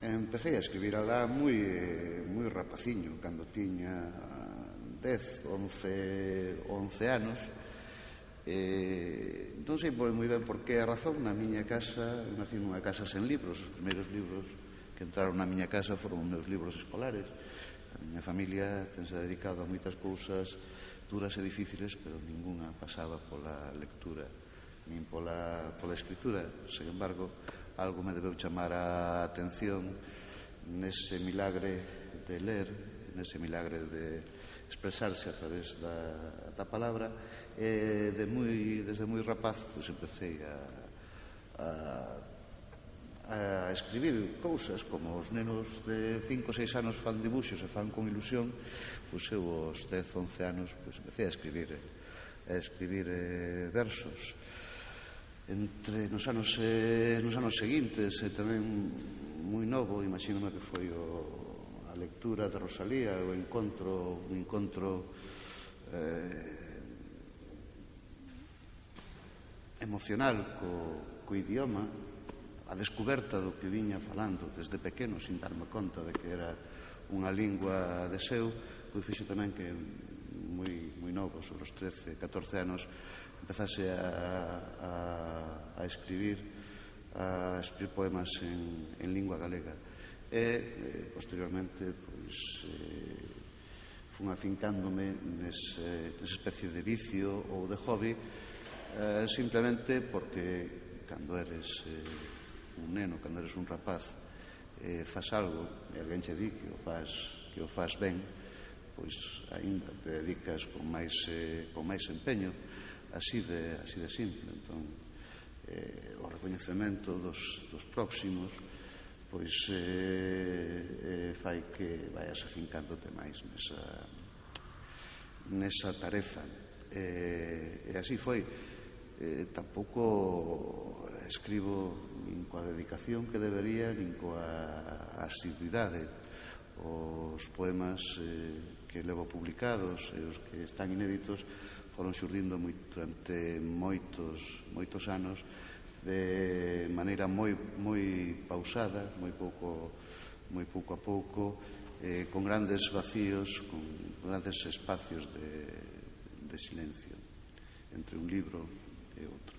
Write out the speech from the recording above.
Empecé a escribir alá moi rapaciño, cando tiña 10, 11 anos. Non sei moi ben por que a razón. Na miña casa, nací nunha casa sen libros. Os primeiros libros que entraron na miña casa foron os meus libros escolares. A miña familia tense dedicado a moitas cousas duras e difíciles, pero ninguna pasaba pola lectura nin pola escritura. Sen embargo, algo me debeu chamar a atención nese milagre de ler, nese milagre de expresarse a través da palabra. Desde moi rapaz pois empecé a escribir cousas como os nenos de 5 ou 6 anos fan dibuxos e fan con ilusión. Pois eu aos 10, 11 anos pois empecé a escribir versos. Nos anos seguintes, e tamén moi novo, imagínome que foi a lectura de Rosalía, o encontro emocional co idioma, a descoberta do que viña falando desde pequeno sin darme conta de que era unha lingua de seu, pois fixo tamén que moi novo, sobre os 13, 14 anos, empezase a escribir poemas en lingua galega. E posteriormente pois fun afincándome nesa especie de vicio ou de hobby, simplemente porque cando eres un neno, cando eres un rapaz, faz algo e alguén che di que o faz ben, pois aínda te dedicas con máis empeño, así de simple. Entón, o recoñecemento dos próximos pois fai que vayas afincándote máis nesa tarefa. E así foi. Tampouco escribo nin coa dedicación que debería, nin coa asiduidade. Os poemas que levo publicados e os que están inéditos foron xurdindo durante moitos anos, de maneira moi pausada, moi pouco a pouco, con grandes vacíos, con grandes espacios de silencio entre un libro e outro.